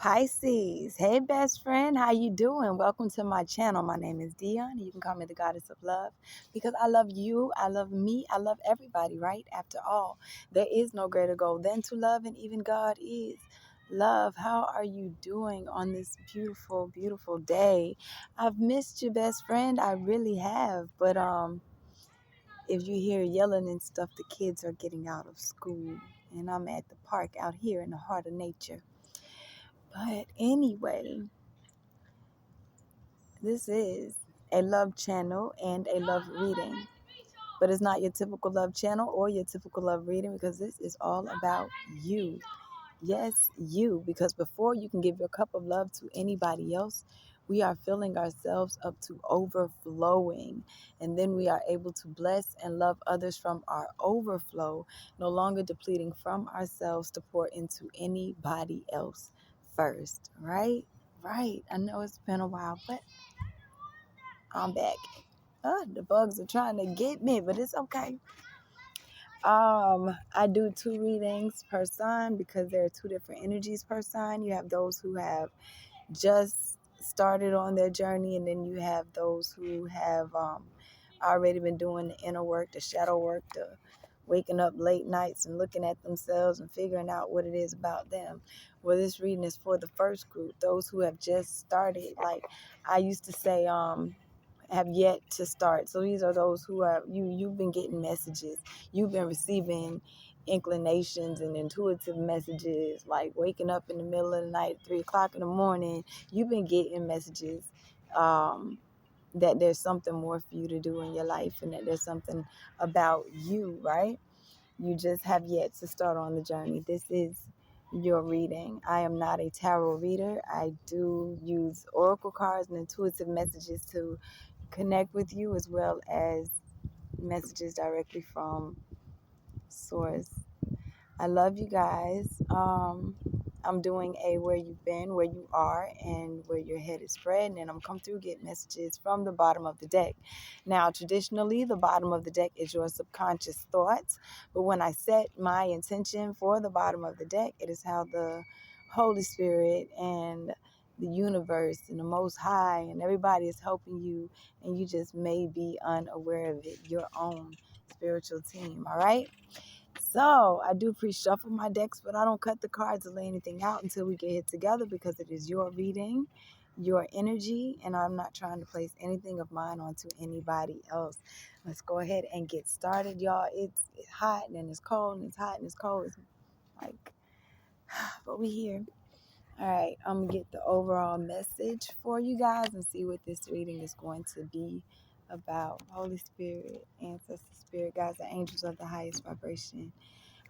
Pisces. Hey, best friend. How you doing? Welcome to my channel. My name is Dion. You can call me the goddess of love because I love you. I love me. I love everybody, right? After all, there is no greater goal than to love, and even God is love. How are you doing on this beautiful, beautiful day? I've missed you, best friend. I really have. But if you hear yelling and stuff, the kids are getting out of school, and I'm at the park out here in the heart of nature. But anyway, this is a love channel and a love reading. But it's not your typical love channel or your typical love reading because this is all about you. Yes, you. Because before you can give your cup of love to anybody else, we are filling ourselves up to overflowing. And then we are able to bless and love others from our overflow, no longer depleting from ourselves to pour into anybody else first. Right? Right. I know it's been a while, but I'm back. The bugs are trying to get me, but it's okay. I do 2 readings per sign because there are 2 different energies per sign. You have those who have just started on their journey, and then you have those who have already been doing the inner work, the shadow work, the waking up late nights and looking at themselves and figuring out what it is about them. Well, this reading is for the first group, those who have just started. Like I used to say, have yet to start. So these are those who are you've been getting messages. You've been receiving inclinations and intuitive messages, like waking up in the middle of the night, 3 o'clock in the morning. You've been getting messages that there's something more for you to do in your life and that there's something about you, right? You just have yet to start on the journey. This is your reading. I am not a tarot reader. I do use oracle cards and intuitive messages to connect with you, as well as messages directly from source. I love you guys. I'm doing a where you've been, where you are, and where your head is spread, and I'm come through get messages from the bottom of the deck. Now, traditionally, the bottom of the deck is your subconscious thoughts, but when I set my intention for the bottom of the deck, it is how the Holy Spirit and the universe and the Most High and everybody is helping you, and you just may be unaware of it, your own spiritual team, all right? So I do pre-shuffle my decks, but I don't cut the cards or lay anything out until we get hit together because it is your reading, your energy, and I'm not trying to place anything of mine onto anybody else. Let's go ahead and get started, y'all. It's hot and then it's cold and it's hot and it's cold. It's like, but we here. All right, I'm going to get the overall message for you guys and see what this reading is going to be about. Holy Spirit, ancestor spirit, guides, and angels of the highest vibration.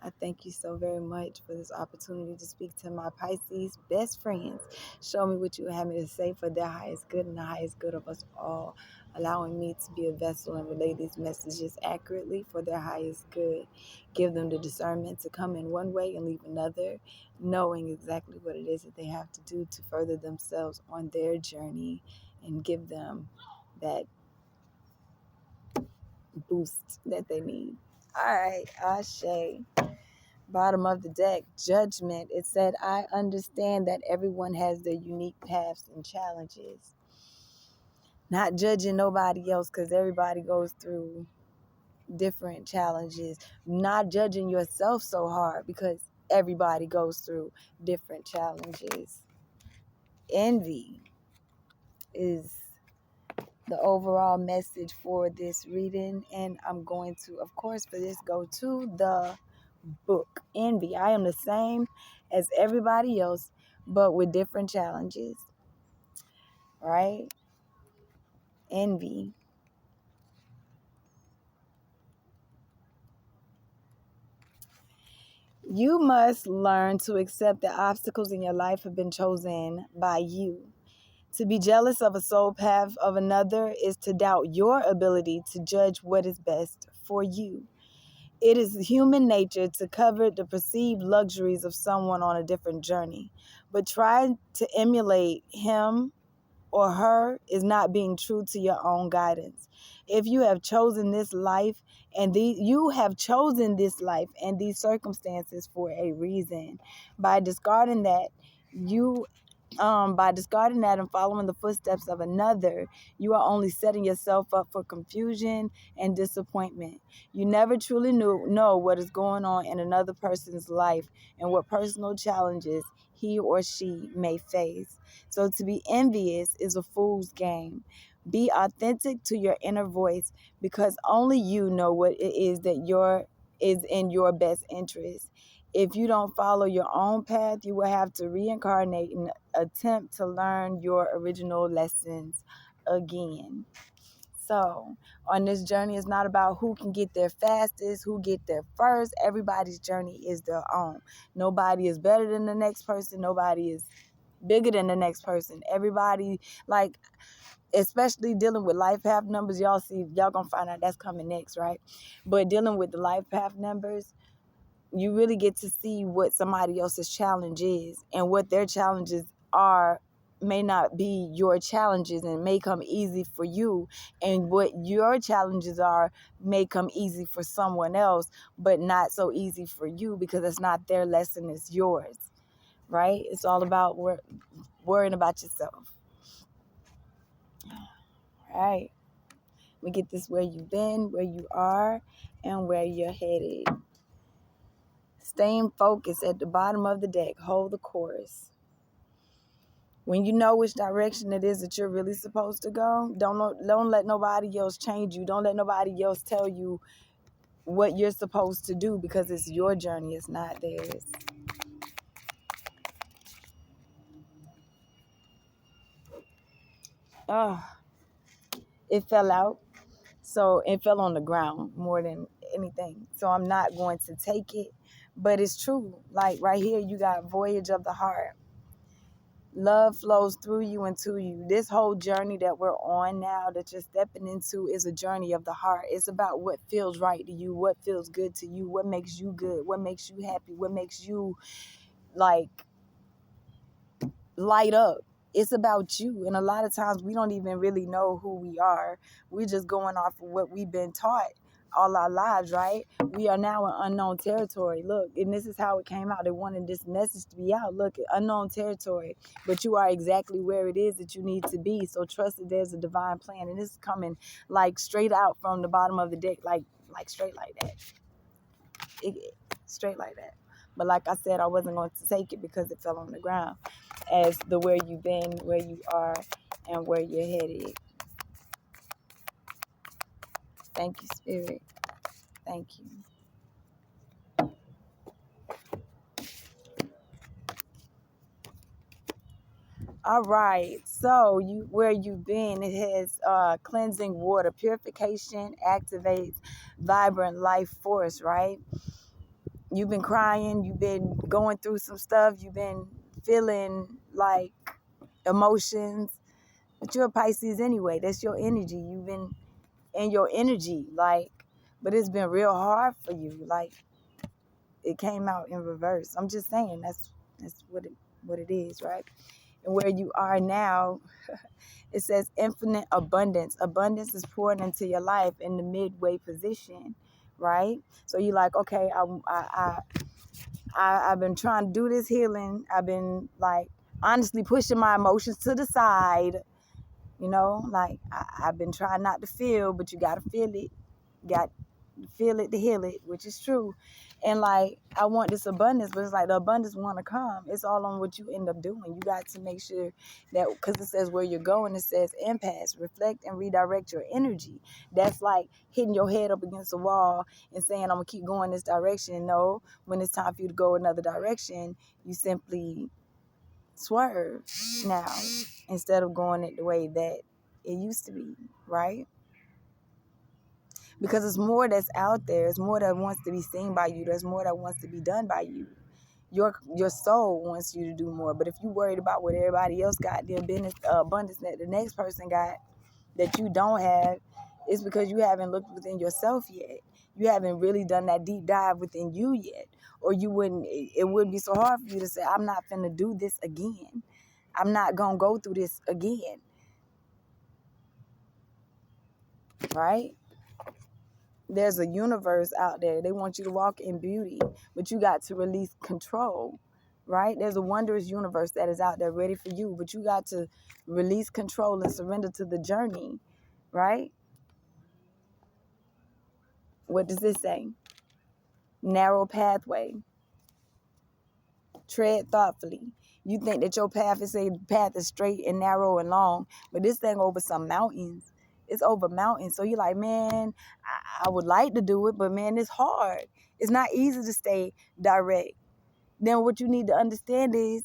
I thank you so very much for this opportunity to speak to my Pisces best friends. Show me what you have me to say for their highest good and the highest good of us all, allowing me to be a vessel and relay these messages accurately for their highest good. Give them the discernment to come in one way and leave another, knowing exactly what it is that they have to do to further themselves on their journey, and give them that boost that they need. All right, Ashe. Bottom of the deck, judgment. It said, I understand that everyone has their unique paths and challenges. Not judging nobody else because everybody goes through different challenges. Not judging yourself so hard because everybody goes through different challenges. Envy is the overall message for this reading. And I'm going to, of course, for this, go to the book. Envy. I am the same as everybody else, but with different challenges. Right? Envy. You must learn to accept that obstacles in your life have been chosen by you. To be jealous of a soul path of another is to doubt your ability to judge what is best for you. It is human nature to covet the perceived luxuries of someone on a different journey, but try to emulate him or her is not being true to your own guidance. If you have chosen this life you have chosen this life and these circumstances for a reason. By discarding that, You by discarding that and following the footsteps of another, you are only setting yourself up for confusion and disappointment. You never truly know what is going on in another person's life and what personal challenges he or she may face. So to be envious is a fool's game. Be authentic to your inner voice, because only you know what it is that is in your best interest. If you don't follow your own path, you will have to reincarnate and attempt to learn your original lessons again. So, on this journey, it's not about who can get there fastest, who get there first. Everybody's journey is their own. Nobody is better than the next person. Nobody is bigger than the next person. Everybody, like, especially dealing with life path numbers, y'all gonna find out that's coming next, right? But dealing with the life path numbers, you really get to see what somebody else's challenge is, and what their challenges are may not be your challenges and may come easy for you, and what your challenges are may come easy for someone else but not so easy for you, because it's not their lesson, it's yours, right? It's all about worrying about yourself. All right, we get this: where you've been, where you are, and where you're headed. Staying focused at the bottom of the deck. Hold the course. When you know which direction it is that you're really supposed to go, don't let nobody else change you. Don't let nobody else tell you what you're supposed to do, because it's your journey. It's not theirs. Oh, it fell out. So it fell on the ground more than anything. So I'm not going to take it. But it's true. Like right here, you got Voyage of the Heart. Love flows through you and to you. This whole journey that we're on now, that you're stepping into, is a journey of the heart. It's about what feels right to you, what feels good to you, what makes you good, what makes you happy, what makes you like light up. It's about you. And a lot of times we don't even really know who we are. We're just going off of what we've been taught all our lives, right? We are now in unknown territory. Look, and this is how it came out. They wanted this message to be out. Look, unknown territory, but you are exactly where it is that you need to be. So trust that there's a divine plan, and this is coming like straight out from the bottom of the deck, like straight like that, straight like that. But like I said, I wasn't going to take it because it fell on the ground, as the where you've been, where you are, and where you're headed. Thank you, Spirit. Thank you. All right. So where you've been, it has cleansing water, purification, activates vibrant life force, right? You've been crying, you've been going through some stuff, you've been feeling like emotions, but you're a Pisces anyway. That's your energy. You've been in your energy, like, but it's been real hard for you. Like, it came out in reverse. I'm just saying that's what it is, right? And where you are now, it says infinite abundance. Abundance is poured into your life in the midway position, right? So you're like, okay, I've been trying to do this healing. I've been like honestly pushing my emotions to the side. Like I've been trying not to feel, but you got to feel it. Got to feel it to heal it, which is true. And like, I want this abundance, but it's like the abundance want to come. It's all on what you end up doing. You got to make sure that, because it says where you're going, it says impasse, reflect and redirect your energy. That's like hitting your head up against the wall and saying, I'm going to keep going this direction. No, when it's time for you to go another direction, you simply swerve now instead of going it the way that it used to be, right? Because it's more that's out there. It's more that wants to be seen by you. There's more that wants to be done by you. Your soul wants you to do more. But if you worried about what everybody else got, the abundance that the next person got that you don't have, it's because you haven't looked within yourself yet. You haven't really done that deep dive within you yet. Or it wouldn't be so hard for you to say, I'm not finna do this again. I'm not gonna go through this again. Right? There's a universe out there. They want you to walk in beauty, but you got to release control. right? There's a wondrous universe that is out there ready for you, but you got to release control and surrender to the journey, right? What does this say? Narrow pathway. Tread thoughtfully. You think that your path is straight and narrow and long, but this thing over some mountains. It's over mountains. So you're like, man, I would like to do it, but man, it's hard. It's not easy to stay direct. Then what you need to understand is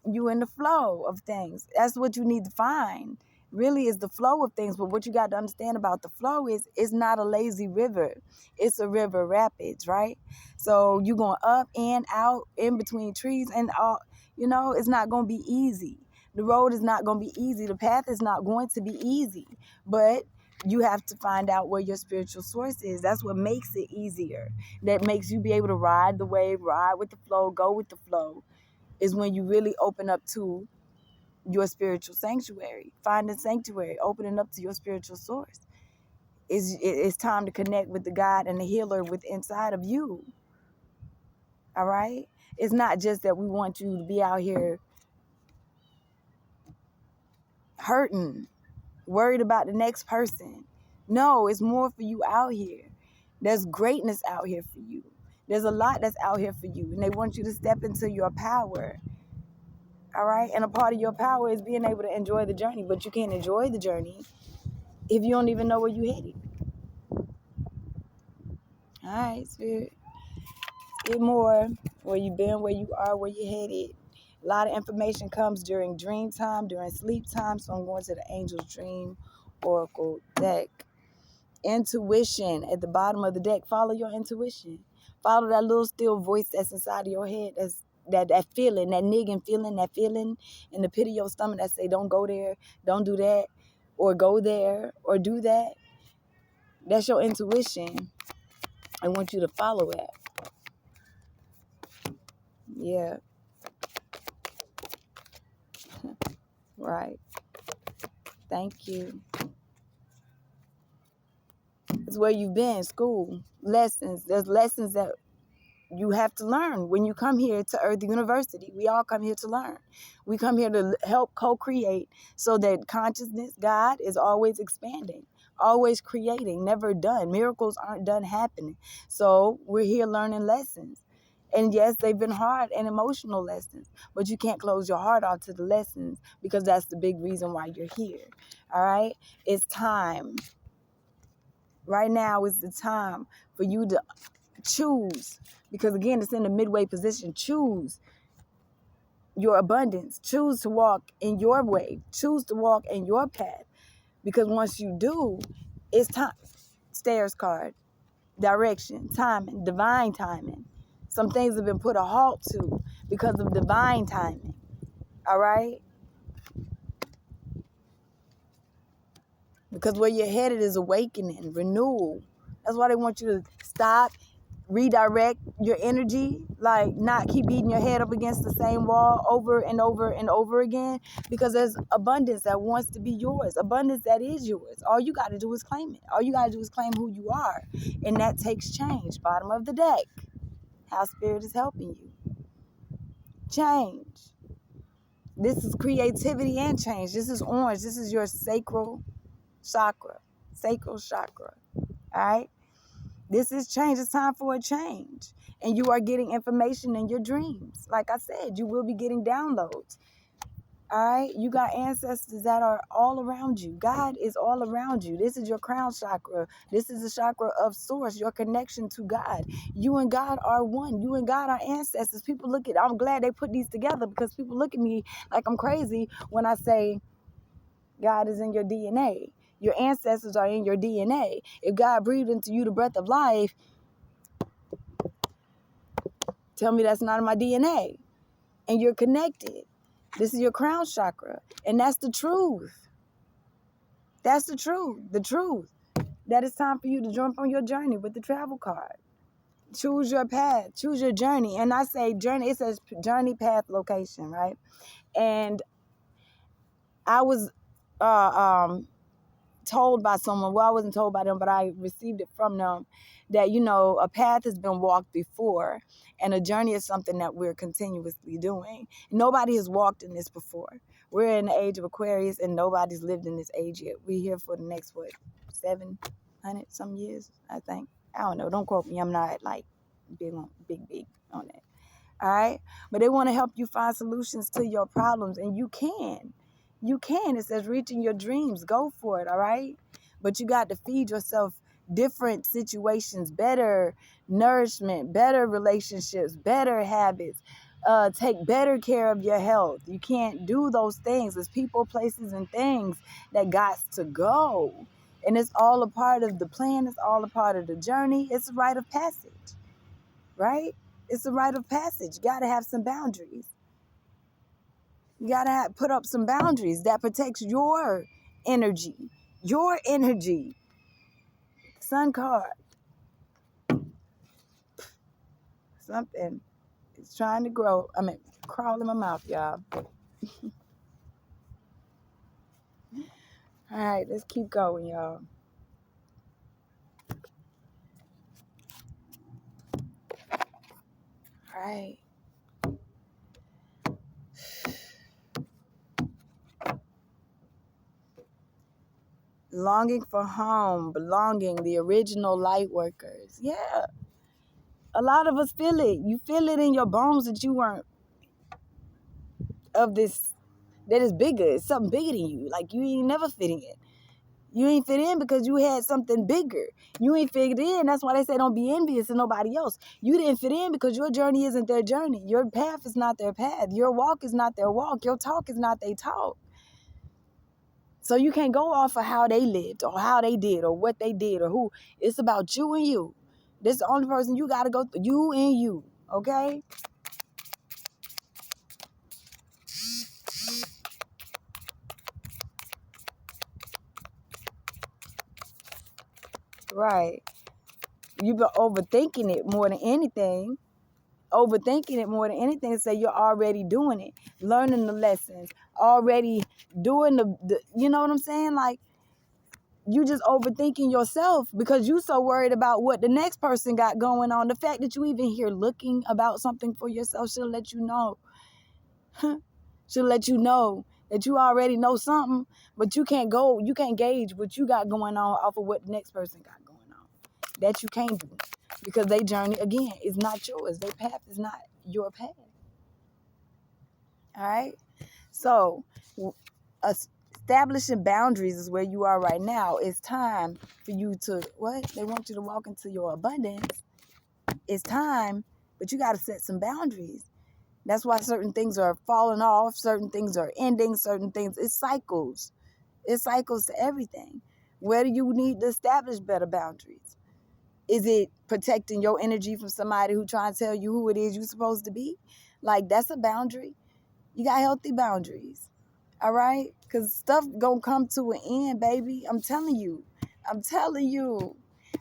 you in the flow of things. That's what you need to find. Really is the flow of things. But what you got to understand about the flow is it's not a lazy river. It's a river rapids, right? So you going up and out in between trees and all, it's not going to be easy. The road is not going to be easy. The path is not going to be easy. But you have to find out where your spiritual source is. That's what makes it easier. That makes you be able to ride the wave, ride with the flow, go with the flow, is when you really open up to your spiritual sanctuary. Finding sanctuary, opening up to your spiritual source. It's time to connect with the God and the healer within inside of you. All right? It's not just that we want you to be out here hurting, worried about the next person. No, it's more for you out here. There's greatness out here for you. There's a lot that's out here for you, and they want you to step into your power. All right? And a part of your power is being able to enjoy the journey, but you can't enjoy the journey if you don't even know where you're headed. All right, Spirit. Get more where you've been, where you are, where you're headed. A lot of information comes during dream time, during sleep time. So I'm going to the Angel's Dream Oracle deck. Intuition at the bottom of the deck. Follow your intuition. Follow that little still voice that's inside of your head. That's that feeling, that nigging feeling, that feeling in the pit of your stomach that say, don't go there, don't do that, or go there, or do that. That's your intuition. I want you to follow it. Yeah. Right. Thank you. It's where you've been, school, lessons. There's lessons that you have to learn when you come here to Earth University. We all come here to learn. We come here to help co-create so that consciousness, God, is always expanding, always creating, never done. Miracles aren't done happening. So we're here learning lessons. And yes, they've been hard and emotional lessons, but you can't close your heart off to the lessons because that's the big reason why you're here. All right? It's time. Right now is the time for you to choose, because again, it's in the midway position. Choose your abundance. Choose to walk in your way. Choose to walk in your path, because once you do, it's time. Stairs card, direction, timing, divine timing. Some things have been put a halt to because of divine timing. All right? Because where you're headed is awakening, renewal. That's why they want you to stop, redirect your energy, like not keep beating your head up against the same wall over and over and over again, because there's abundance that wants to be yours, abundance that is yours. All you got to do is claim it. All you got to do is claim who you are, and that takes change. Bottom of the deck, how Spirit is helping you. Change. This is creativity and change. This is orange. This is your sacral chakra. Sacral chakra. All right? This is change. It's time for a change. And you are getting information in your dreams. Like I said, you will be getting downloads. All right? You got ancestors that are all around you. God is all around you. This is your crown chakra. This is the chakra of source, your connection to God. You and God are one. You and God are ancestors. People look at, I'm glad they put these together, because people look at me like I'm crazy when I say God is in your DNA. Your ancestors are in your DNA. If God breathed into you the breath of life, tell me that's not in my DNA. And you're connected. This is your crown chakra. And that's the truth. That's the truth. The truth. That it's time for you to jump on your journey with the travel card. Choose your path. Choose your journey. And I say journey, it says journey, path, location, right? And I was told by someone, well, I wasn't told by them, but I received it from them, that, a path has been walked before, and a journey is something that we're continuously doing. Nobody has walked in this before. We're in the age of Aquarius, and nobody's lived in this age yet. We're here for the next, 700 some years, I think. I don't know. Don't quote me. I'm not like big on it. All right. But they want to help you find solutions to your problems. And you can. You can. It says reaching your dreams. Go for it. All right. But you got to feed yourself different situations, better nourishment, better relationships, better habits. Take better care of your health. You can't do those things. There's people, places, and things that got to go. And it's all a part of the plan. It's all a part of the journey. It's a rite of passage. Right? It's a rite of passage. You got to have some boundaries. You got to put up some boundaries that protects your energy. Your energy. Sun card. Something is trying to crawl in my mouth, y'all. All right, let's keep going, y'all. All right. Longing for home, belonging, the original light workers. Yeah. A lot of us feel it. You feel it in your bones that you weren't of this, that is bigger. It's something bigger than you. Like, you ain't never fitting in. You ain't fit in because you had something bigger. You ain't figured in. That's why they say don't be envious of nobody else. You didn't fit in because your journey isn't their journey. Your path is not their path. Your walk is not their walk. Your talk is not their talk. So you can't go off of how they lived or how they did or what they did or who. It's about you and you. This is the only person you got to go through. You and you. Okay? Right. You've been overthinking it more than anything. Overthinking it more than anything. Say you're already doing it. Learning the lessons. Already doing the you know what I'm saying? Like, you just overthinking yourself because you so worried about what the next person got going on. The fact that you even here looking about something for yourself should let you know. Should let you know that you already know something, but you can't gauge what you got going on off of what the next person got going on. That you can't do. Because their journey, again, is not yours. Their path is not your path. All right? So, establishing boundaries is where you are right now. It's time for you to, they want you to walk into your abundance. It's time, but you got to set some boundaries. That's why certain things are falling off, certain things are ending, certain things, it's cycles. It's cycles to everything. Where do you need to establish better boundaries? Is it protecting your energy from somebody who trying to tell you who it is you're supposed to be? Like, that's a boundary. You got healthy boundaries. All right? Because stuff gonna come to an end, baby. I'm telling you.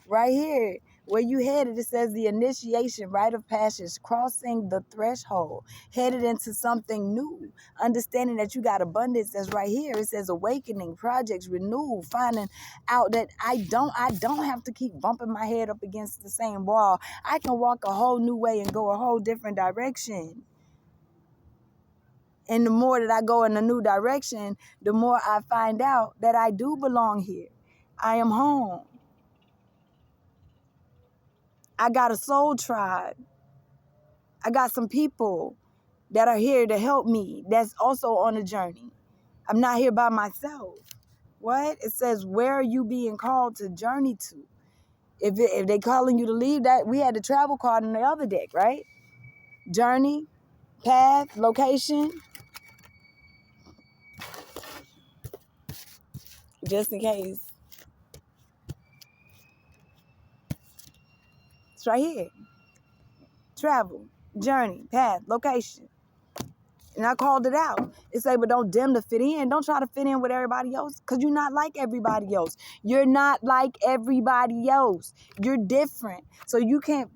Right here, where you headed, it says the initiation, rite of passage, crossing the threshold, headed into something new. Understanding that you got abundance that's right here. It says awakening, projects, renew, finding out that I don't have to keep bumping my head up against the same wall. I can walk a whole new way and go a whole different direction. And the more that I go in a new direction, the more I find out that I do belong here. I am home. I got a soul tribe. I got some people that are here to help me that's also on a journey. I'm not here by myself. What? It says, where are you being called to journey to? If they calling you to leave, that we had the travel card on the other deck, right? Journey, path, location. Just in case. It's right here. Travel, journey, path, location. And I called it out. It's like, but don't dim to fit in. Don't try to fit in with everybody else because you're not like everybody else. You're not like everybody else. You're different. So you can't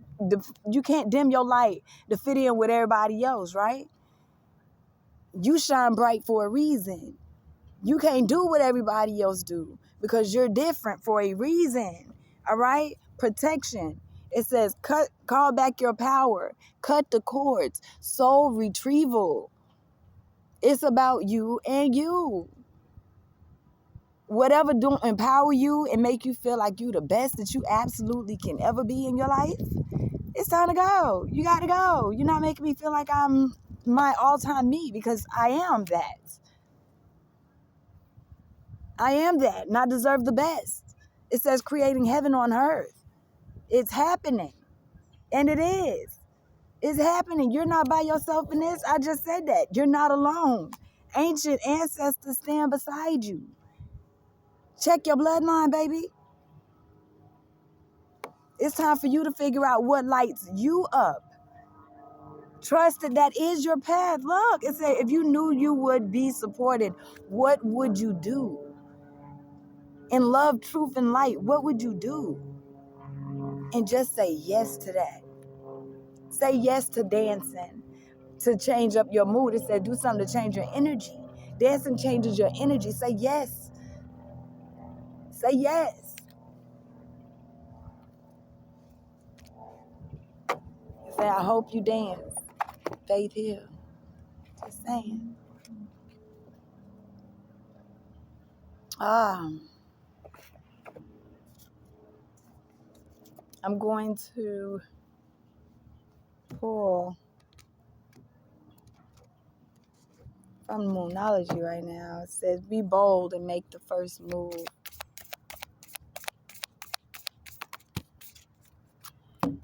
dim your light to fit in with everybody else, right? You shine bright for a reason. You can't do what everybody else do because you're different for a reason. All right? Protection. It says call back your power, cut the cords, soul retrieval. It's about you and you. Whatever do empower you and make you feel like you the best that you absolutely can ever be in your life, it's time to go. You got to go. You're not making me feel like I'm my all-time me, because I am that. I am that, and I deserve the best. It says creating heaven on earth. It's happening, and it is. It's happening. You're not by yourself in this. I just said that. You're not alone. Ancient ancestors stand beside you. Check your bloodline, baby. It's time for you to figure out what lights you up. Trust that is your path. Look, it said if you knew you would be supported, what would you do? In love, truth, and light, what would you do? And just say yes to that. Say yes to dancing, to change up your mood. It said do something to change your energy. Dancing changes your energy. Say yes. Say yes. Say, I hope you dance. Faith Hill. Just saying. I'm going to pull from Moonology right now. It says, be bold and make the first move.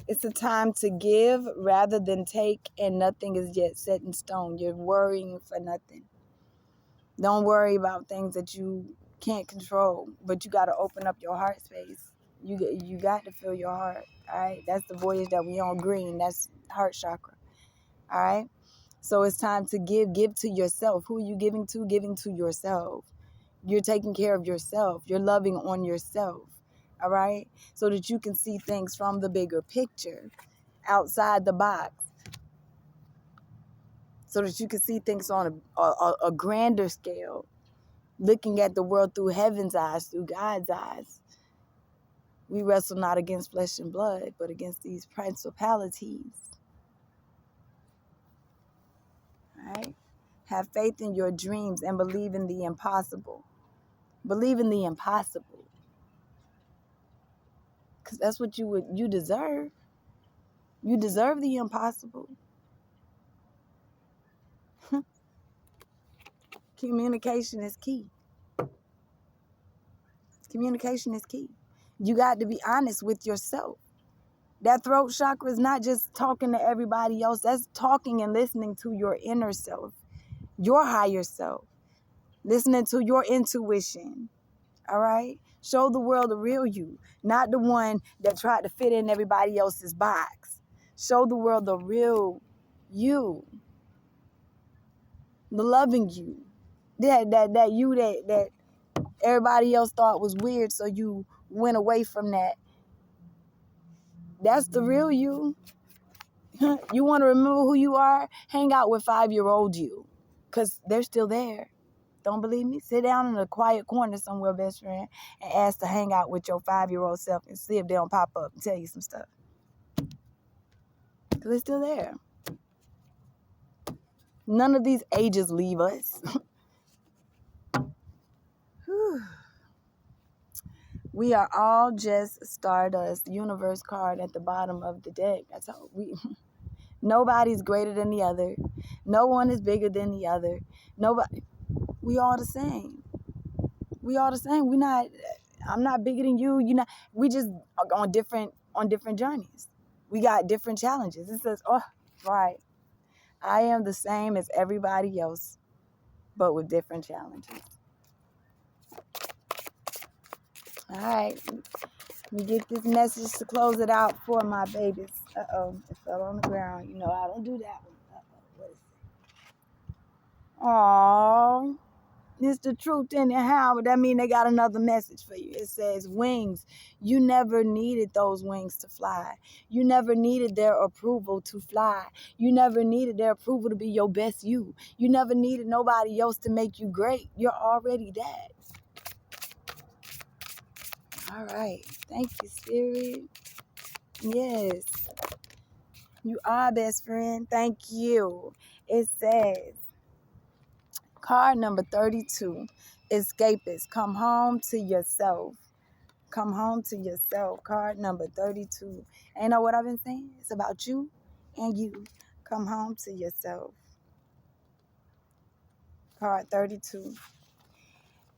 It's a time to give rather than take, and nothing is yet set in stone. You're worrying for nothing. Don't worry about things that you can't control, but you got to open up your heart space. You got to feel your heart, all right? That's the voyage that we on green. That's heart chakra, all right? So it's time to give to yourself. Who are you giving to? Giving to yourself. You're taking care of yourself. You're loving on yourself, all right? So that you can see things from the bigger picture, outside the box, so that you can see things on a grander scale, looking at the world through heaven's eyes, through God's eyes. We wrestle not against flesh and blood, but against these principalities. All right? Have faith in your dreams and believe in the impossible. Believe in the impossible. Because that's what you deserve. You deserve the impossible. Communication is key. Communication is key. You got to be honest with yourself. That throat chakra is not just talking to everybody else. That's talking and listening to your inner self, your higher self, listening to your intuition. All right? Show the world the real you, not the one that tried to fit in everybody else's box. Show the world the real you, the loving you, that you that everybody else thought was weird, so you went away from that. That's the real you. You want to remember who you are? Hang out with 5-year-old you, because they're still there. Don't believe me? Sit down in a quiet corner somewhere, best friend, and ask to hang out with your 5-year-old self and see if they don't pop up and tell you some stuff. Because they're still there. None of these ages leave us. We are all just stardust. Universe card at the bottom of the deck. That's how nobody's greater than the other. No one is bigger than the other. Nobody. We all the same. We all the same. I'm not bigger than you. You not. We just are on different journeys. We got different challenges. It says, oh, right. I am the same as everybody else, but with different challenges. All right. Let me get this message to close it out for my babies. Uh-oh. It fell on the ground. You know, I don't do that one. Uh-oh. What is it? Aww. It's the truth anyhow, but that means they got another message for you. It says wings. You never needed those wings to fly. You never needed their approval to fly. You never needed their approval to be your best you. You never needed nobody else to make you great. You're already that. All right. Thank you, Spirit. Yes. You are best friend. Thank you. It says, card number 32, escapist. Come home to yourself. Come home to yourself. Card number 32. And you know what I've been saying? It's about you and you. Come home to yourself. Card 32.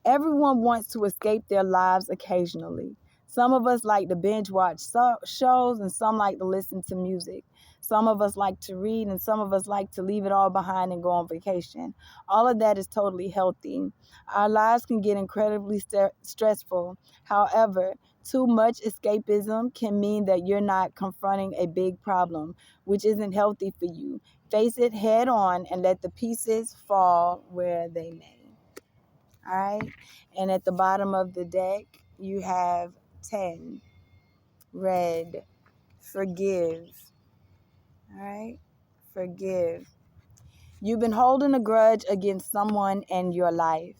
Everyone wants to escape their lives occasionally. Some of us like to binge watch shows, and some like to listen to music. Some of us like to read, and some of us like to leave it all behind and go on vacation. All of that is totally healthy. Our lives can get incredibly stressful. However, too much escapism can mean that you're not confronting a big problem, which isn't healthy for you. Face it head on and let the pieces fall where they may. All right. And at the bottom of the deck, you have 10. Red. Forgive. All right. Forgive. You've been holding a grudge against someone in your life.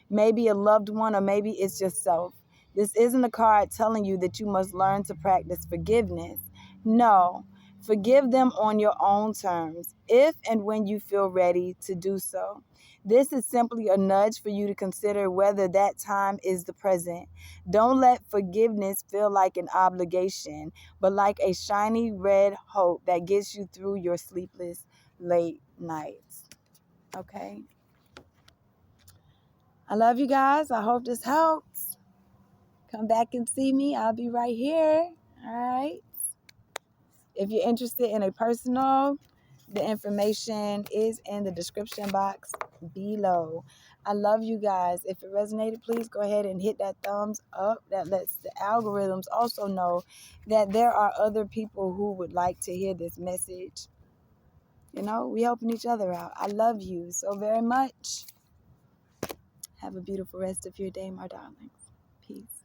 Maybe a loved one, or maybe it's yourself. This isn't a card telling you that you must learn to practice forgiveness. No. Forgive them on your own terms, if and when you feel ready to do so. This is simply a nudge for you to consider whether that time is the present. Don't let forgiveness feel like an obligation, but like a shiny red hope that gets you through your sleepless late nights. Okay? I love you guys. I hope this helps. Come back and see me. I'll be right here. All right? If you're interested in a personal, the information is in the description box below. I love you guys. If it resonated, please go ahead and hit that thumbs up. That lets the algorithms also know that there are other people who would like to hear this message. You know, we helping each other out. I love you so very much. Have a beautiful rest of your day, my darlings. Peace.